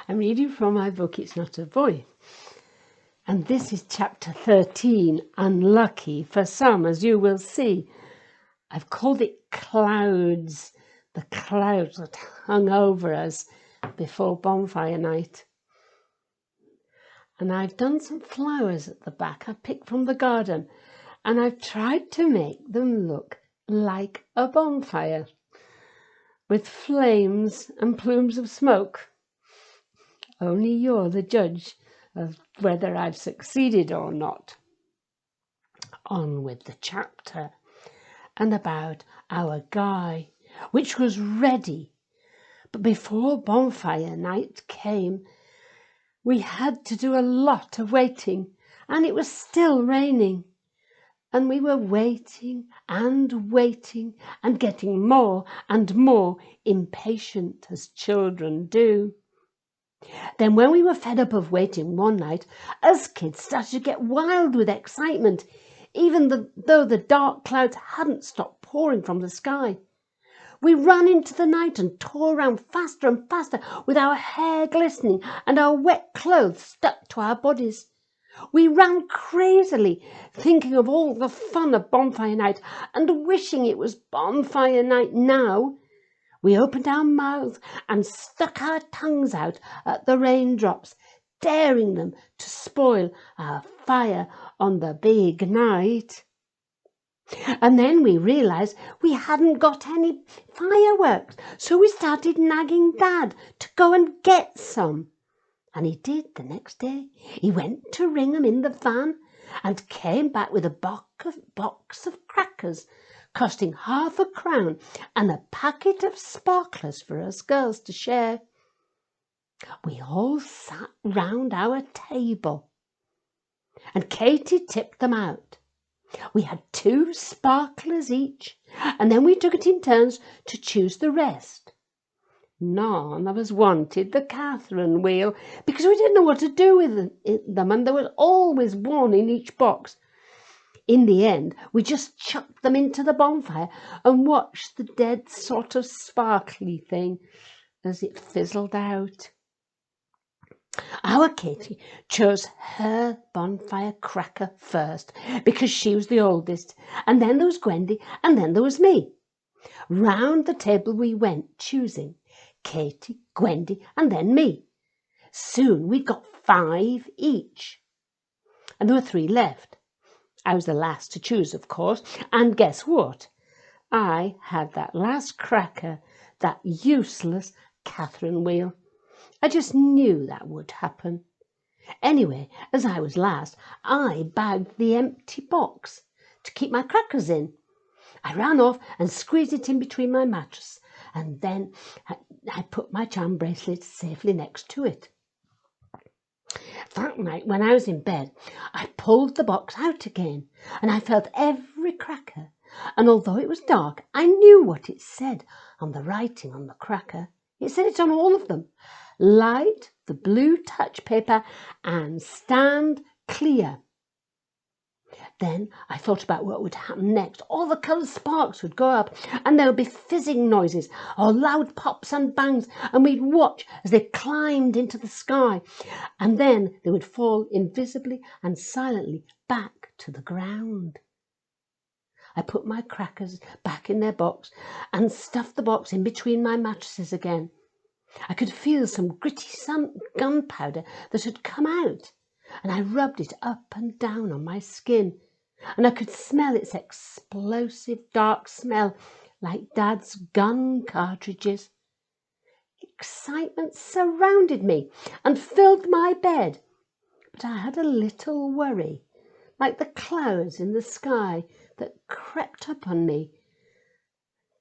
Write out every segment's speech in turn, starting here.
I'm reading from my book, It's Not a Boy. And this is chapter 13, Unlucky for Some, as you will see. I've called it Clouds, the clouds that hung over us before Bonfire Night. And I've done some flowers at the back I picked from the garden, and I've tried to make them look like a bonfire with flames and plumes of smoke. Only you're the judge of whether I've succeeded or not. On with the chapter, and about our guy, which was ready. But before Bonfire Night came, we had to do a lot of waiting, and it was still raining. And we were waiting and waiting and getting more and more impatient, as children do. Then when we were fed up of waiting one night, us kids started to get wild with excitement, even though the dark clouds hadn't stopped pouring from the sky. We ran into the night and tore around faster and faster with our hair glistening and our wet clothes stuck to our bodies. We ran crazily, thinking of all the fun of Bonfire Night and wishing it was Bonfire Night now. We opened our mouths and stuck our tongues out at the raindrops, daring them to spoil our fire on the big night. And then we realised we hadn't got any fireworks, so we started nagging Dad to go and get some. And he did the next day. He went to ring them in the van and came back with a box of crackers costing £0.50 and a packet of sparklers for us girls to share. We all sat round our table and Katie tipped them out. We had 2 sparklers each, and then we took it in turns to choose the rest. None of us wanted the Catherine wheel because we didn't know what to do with them, and there was always one in each box. In the end, we just chucked them into the bonfire and watched the dead sort of sparkly thing as it fizzled out. Our Katie chose her bonfire cracker first because she was the oldest, and then there was Gwendy, and then there was me. Round the table we went, choosing Katie, Gwendy, and then me. Soon we'd got 5 each, and there were 3 left. I was the last to choose, of course, and guess what? I had that last cracker, that useless Catherine wheel. I just knew that would happen. Anyway, as I was last, I bagged the empty box to keep my crackers in. I ran off and squeezed it in between my mattress, and then I put my charm bracelet safely next to it. That night, when I was in bed, I pulled the box out again, and I felt every cracker, and although it was dark, I knew what it said on the writing on the cracker. It said it on all of them. Light the blue touch paper and stand clear. Then I thought about what would happen next. All the coloured sparks would go up, and there would be fizzing noises or loud pops and bangs, and we'd watch as they climbed into the sky, and then they would fall invisibly and silently back to the ground. I put my crackers back in their box and stuffed the box in between my mattresses again. I could feel some gritty gunpowder that had come out, and I rubbed it up and down on my skin, and I could smell its explosive dark smell like Dad's gun cartridges. Excitement surrounded me and filled my bed, but I had a little worry, like the clouds in the sky that crept up on me,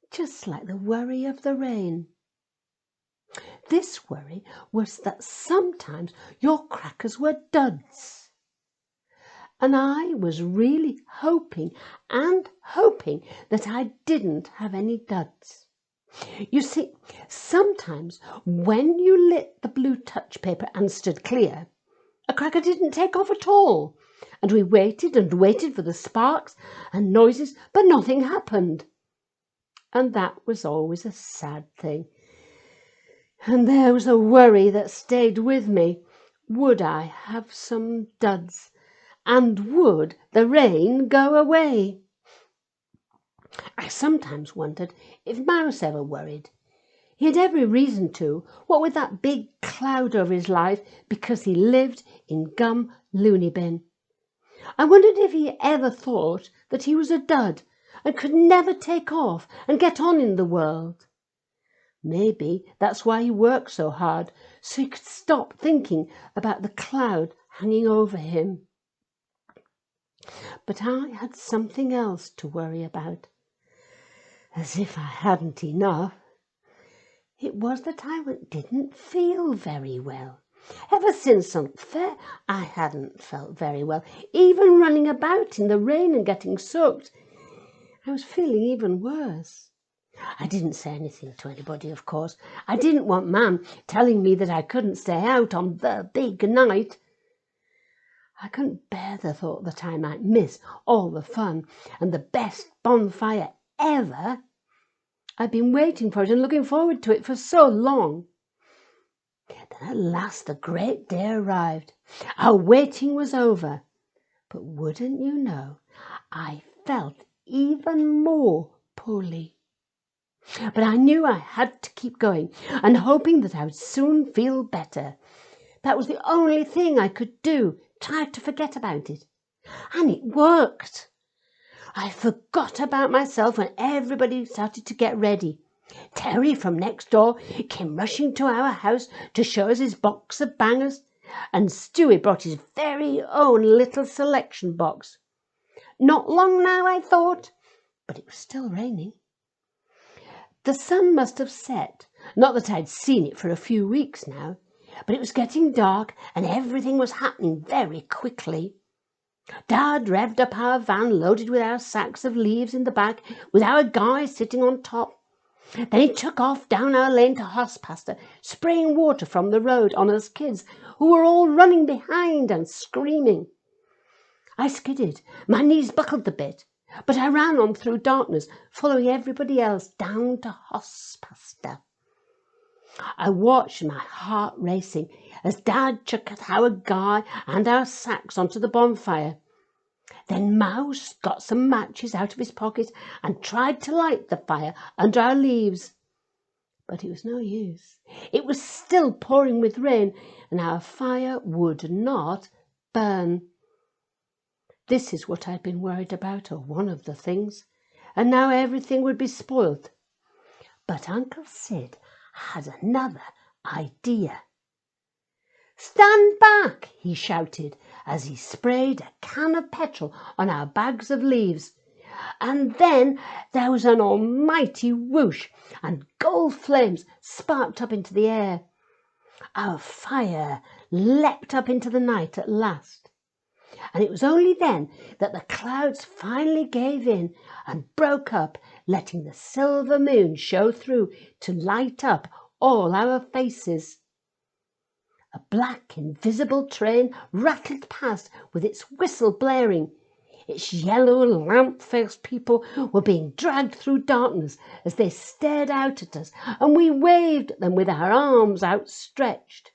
just like the worry of the rain. This worry was that sometimes your crackers were duds. And I was really hoping that I didn't have any duds. You see, sometimes when you lit the blue touch paper and stood clear, a cracker didn't take off at all, and we waited and waited for the sparks and noises, but nothing happened. And that was always a sad thing. And there was a worry that stayed with me. Would I have some duds? And would the rain go away? I sometimes wondered if Mouse ever worried. He had every reason to, what with that big cloud over his life, because he lived in Gum Looney Bin. I wondered if he ever thought that he was a dud and could never take off and get on in the world. Maybe that's why he worked so hard, so he could stop thinking about the cloud hanging over him. But I had something else to worry about. As if I hadn't enough. It was that I didn't feel very well. Ever since Hunt Fair, I hadn't felt very well. Even running about in the rain and getting soaked, I was feeling even worse. I didn't say anything to anybody, of course. I didn't want Mam telling me that I couldn't stay out on the big night. I couldn't bear the thought that I might miss all the fun and the best bonfire ever. I'd been waiting for it and looking forward to it for so long. Then at last the great day arrived. Our waiting was over. But wouldn't you know, I felt even more poorly. But I knew I had to keep going and hoping that I would soon feel better. That was the only thing I could do, try to forget about it. And it worked. I forgot about myself when everybody started to get ready. Terry from next door came rushing to our house to show us his box of bangers, and Stewie brought his very own little selection box. Not long now, I thought, but it was still raining. The sun must have set, not that I'd seen it for a few weeks now, but it was getting dark and everything was happening very quickly. Dad revved up our van loaded with our sacks of leaves in the back, with our guy sitting on top. Then he took off down our lane to Hosspaster, spraying water from the road on us kids, who were all running behind and screaming. I skidded, my knees buckled a bit, but I ran on through darkness, following everybody else down to Hosspaster. I watched, my heart racing, as Dad chucked our guy and our sacks onto the bonfire. Then Mouse got some matches out of his pocket and tried to light the fire under our leaves. But it was no use. It was still pouring with rain, and our fire would not burn. This is what I'd been worried about, or one of the things, and now everything would be spoiled. But Uncle Sid had another idea. "Stand back!" he shouted as he sprayed a can of petrol on our bags of leaves. And then there was an almighty whoosh, and gold flames sparked up into the air. Our fire leapt up into the night at last. And it was only then that the clouds finally gave in and broke up, letting the silver moon show through to light up all our faces. A black, invisible train rattled past with its whistle blaring. Its yellow, lamp-faced people were being dragged through darkness as they stared out at us, and we waved at them with our arms outstretched.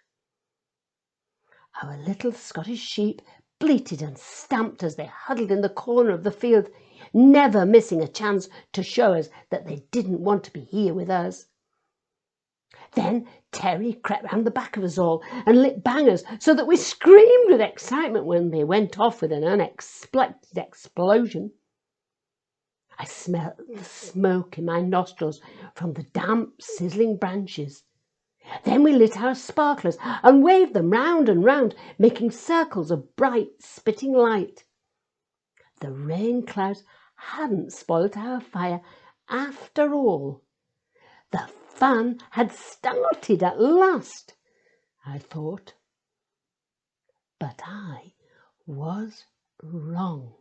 Our little Scottish sheep bleated and stamped as they huddled in the corner of the field, never missing a chance to show us that they didn't want to be here with us. Then Terry crept round the back of us all and lit bangers so that we screamed with excitement when they went off with an unexpected explosion. I smelt the smoke in my nostrils from the damp, sizzling branches. Then we lit our sparklers and waved them round and round, making circles of bright, spitting light. The rain clouds hadn't spoilt our fire after all. The fun had started at last, I thought. But I was wrong.